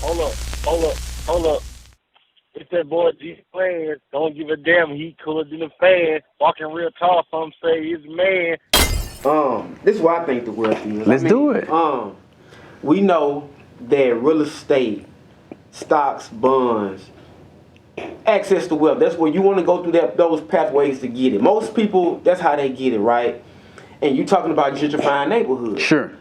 Hold up, hold up, hold up. It's that boy G Plans. Don't give a damn. He cooler than a fan. Walking real tall. Some say he's a man. This is what I think the wealth is. Let's do it. We know that real estate, stocks, bonds, access to wealth. That's where you want to go through those pathways to get it. Most people, that's how they get it, right? And you talking about gentrifying neighborhoods. Sure.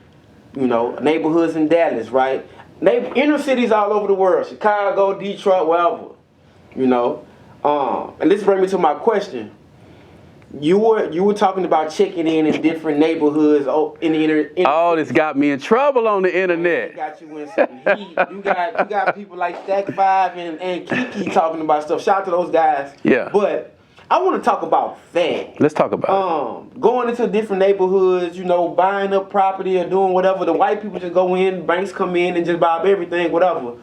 You know, neighborhoods in Dallas, right? Inner cities all over the world, Chicago, Detroit, wherever. You know, and this brings me to my question. You were talking about checking in different neighborhoods in the inner This got me in trouble on the internet. Got you in some heat. You got people like Stack 5 and Kiki talking about stuff. Shout out to those guys. Yeah. But I want to talk about that. Let's talk about it. Going into different neighborhoods, you know, buying up property or doing whatever. The white people just go in, banks come in and just buy up everything, whatever.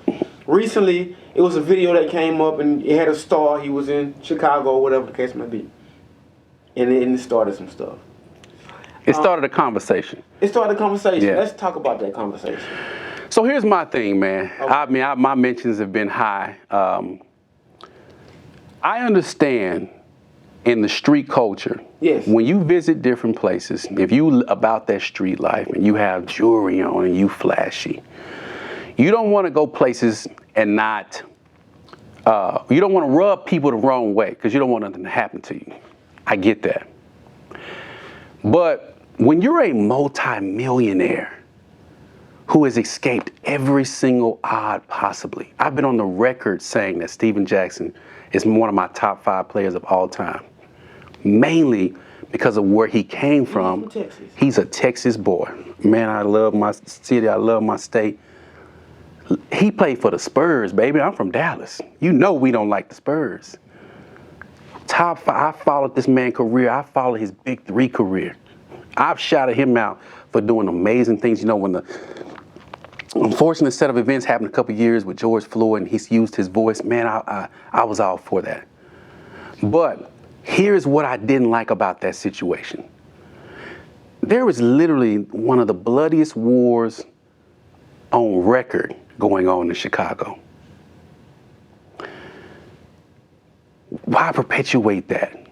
Recently, it was a video that came up and it had a star. He was in Chicago or whatever the case may be. And it started some stuff. It started a conversation. Yeah. Let's talk about that conversation. So here's my thing, man. Okay. I mean, my mentions have been high. I understand in the street culture, yes, when you visit different places, if you about that street life and you have jewelry on and you flashy, you don't want to go places and not, you don't want to rub people the wrong way because you don't want nothing to happen to you. I get that. But when you're a multi-millionaire who has escaped every single odd possibly, I've been on the record saying that Steven Jackson is one of my top 5 players of all time, mainly because of where he came from. He's a Texas boy. Man, I love my city. I love my state. He played for the Spurs, baby. I'm from Dallas. You know we don't like the Spurs. Top 5, I followed this man's career. I followed his Big 3 career. I've shouted him out for doing amazing things. You know, when the unfortunate set of events happened a couple years with George Floyd and he's used his voice, man, I was all for that. But here's what I didn't like about that situation. There was literally one of the bloodiest wars on record going on in Chicago. Why perpetuate that?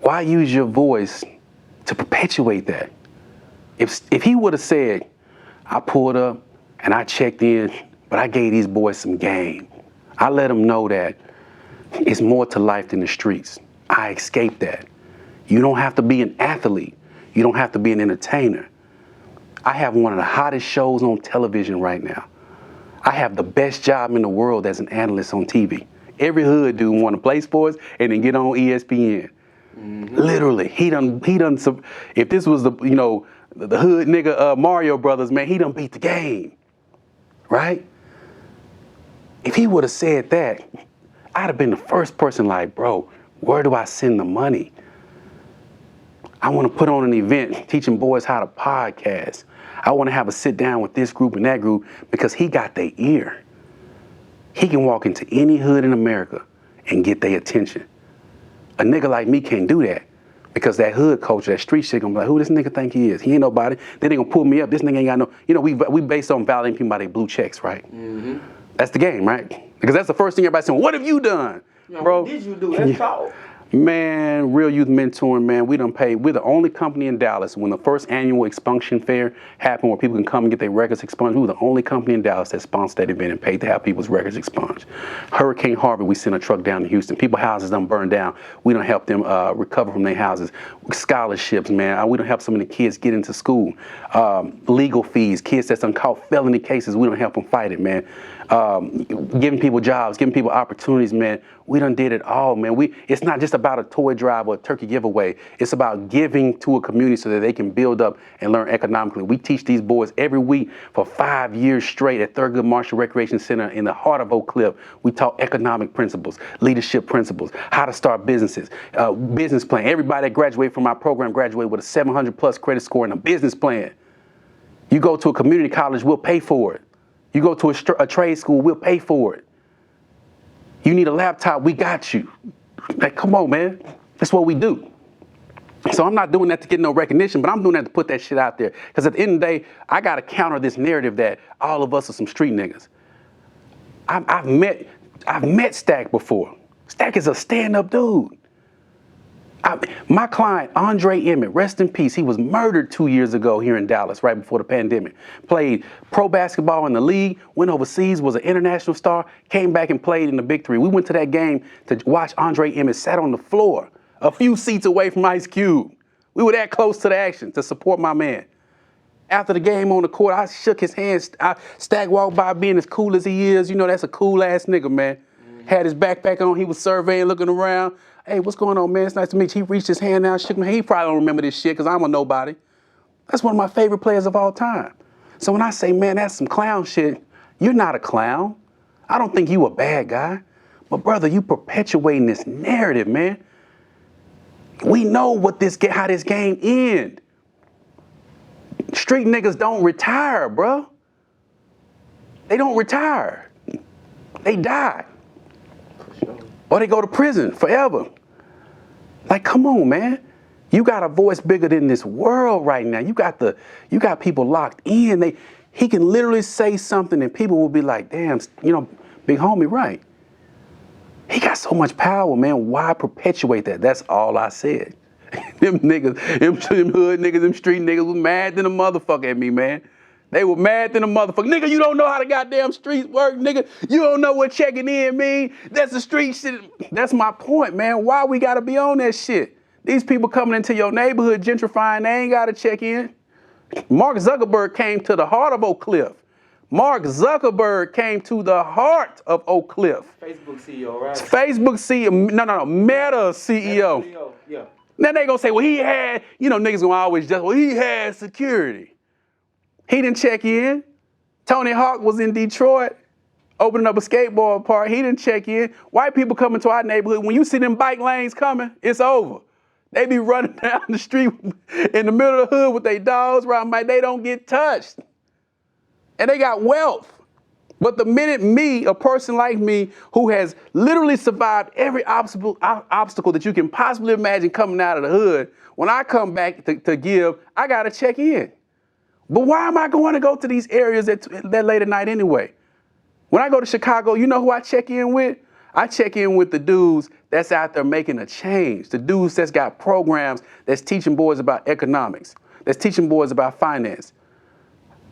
Why use your voice to perpetuate that? If he would have said, I pulled up and I checked in, but I gave these boys some game. I let them know that it's more to life than the streets. I escaped that. You don't have to be an athlete. You don't have to be an entertainer. I have one of the hottest shows on television right now. I have the best job in the world as an analyst on TV. Every hood dude want to play sports and then get on ESPN. Mm-hmm. Literally, he done. If this was the hood nigga Mario Brothers, man, he done beat the game, right? If he would have said that, I'd have been the first person like, bro, where do I send the money? I want to put on an event teaching boys how to podcast. I want to have a sit down with this group and that group because he got their ear. He can walk into any hood in America and get their attention. A nigga like me can't do that because that hood culture, that street shit gonna be like, who this nigga think he is? He ain't nobody. Then they gonna pull me up. This nigga ain't got no, we based on validating people by their blue checks, right? Mm-hmm. That's the game, right? Because that's the first thing everybody's saying, what have you done? Bro, what did you do? Let's talk. Man, Real Youth Mentoring, man, we done paid. We're the only company in Dallas. When the first annual expunction fair happened where people can come and get their records expunged, we were the only company in Dallas that sponsored that event and paid to have people's records expunged. Hurricane Harvey, we sent a truck down to Houston. People's houses done burned down. We done help them recover from their houses. Scholarships, man. We done help some of the kids get into school. Legal fees, kids that's done caught felony cases, we done help them fight it, man. Giving people jobs, giving people opportunities, man. We done did it all, man. It's not just about a toy drive or a turkey giveaway. It's about giving to a community so that they can build up and learn economically. We teach these boys every week for 5 years straight at Thurgood Marshall Recreation Center in the heart of Oak Cliff. We taught economic principles, leadership principles, how to start businesses, business plan. Everybody that graduated from our program graduated with a 700 plus credit score and a business plan. You go to a community college, we'll pay for it. You go to a trade school, we'll pay for it. You need a laptop, we got you. Like, come on, man. That's what we do. So I'm not doing that to get no recognition, but I'm doing that to put that shit out there. Because at the end of the day, I got to counter this narrative that all of us are some street niggas. I've met Stack before. Stack is a stand-up dude. My client, Andre Emmett, rest in peace. He was murdered 2 years ago here in Dallas, right before the pandemic. Played pro basketball in the league, went overseas, was an international star, came back and played in the Big Three. We went to that game to watch Andre Emmett, sat on the floor, a few seats away from Ice Cube. We were that close to the action to support my man. After the game on the court, I shook his hand. Stack walked by being as cool as he is. You know, that's a cool-ass nigga, man. Had his backpack on. He was surveying, looking around. Hey, what's going on, man? It's nice to meet you. He reached his hand down, shook me. He probably don't remember this shit because I'm a nobody. That's one of my favorite players of all time. So when I say, man, that's some clown shit, you're not a clown. I don't think you a bad guy. But, brother, you perpetuating this narrative, man. We know how this game ends. Street niggas don't retire, bro. They don't retire. They die. Or they go to prison forever. Like, come on, man. You got a voice bigger than this world right now. You got people locked in. He can literally say something and people will be like, damn, big homie, right. He got so much power, man. Why perpetuate that? That's all I said. Them niggas, them hood niggas, them street niggas was mad than a motherfucker at me, man. They were mad than a motherfucker. Nigga, you don't know how the goddamn streets work, nigga. You don't know what checking in mean. That's the street shit. That's my point, man. Why we gotta be on that shit? These people coming into your neighborhood gentrifying, they ain't gotta check in. Mark Zuckerberg came to the heart of Oak Cliff. Mark Zuckerberg came to the heart of Oak Cliff. Facebook CEO, right? Facebook CEO, no, Meta CEO. Meta CEO, yeah. Now they gonna say, well, he had, niggas gonna always just, well, he had security. He didn't check in. Tony Hawk was in Detroit, opening up a skateboard park. He didn't check in. White people coming to our neighborhood, when you see them bike lanes coming, it's over. They be running down the street in the middle of the hood with their dogs around, they don't get touched. And they got wealth. But the minute a person like me, who has literally survived every obstacle that you can possibly imagine coming out of the hood, when I come back to give, I gotta check in. But why am I going to go to these areas that late at night anyway? When I go to Chicago, you know who I check in with? I check in with the dudes that's out there making a change. The dudes that's got programs that's teaching boys about economics, that's teaching boys about finance.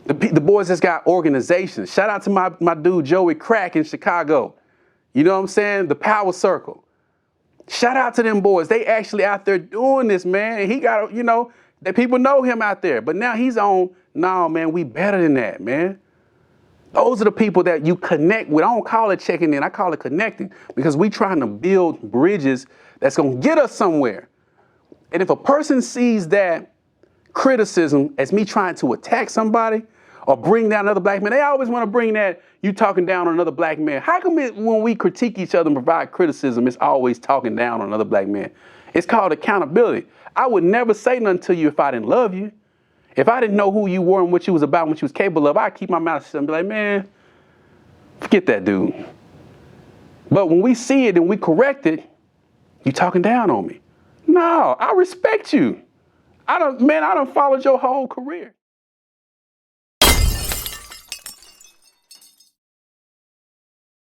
The boys that's got organizations. Shout out to my dude, Joey Crack in Chicago. You know what I'm saying? The Power Circle. Shout out to them boys. They actually out there doing this, man. And he got, that people know him out there. But now he's on, no, man, we better than that, man. Those are the people that you connect with. I don't call it checking in. I call it connecting because we trying to build bridges that's going to get us somewhere. And if a person sees that criticism as me trying to attack somebody or bring down another black man, they always want to bring that you talking down on another black man. How come when we critique each other and provide criticism, it's always talking down on another black man? It's called accountability. I would never say nothing to you if I didn't love you. If I didn't know who you were and what you was about and what you was capable of, I'd keep my mouth shut and be like, man, forget that dude. But when we see it and we correct it, you talking down on me. No, I respect you. I done followed your whole career.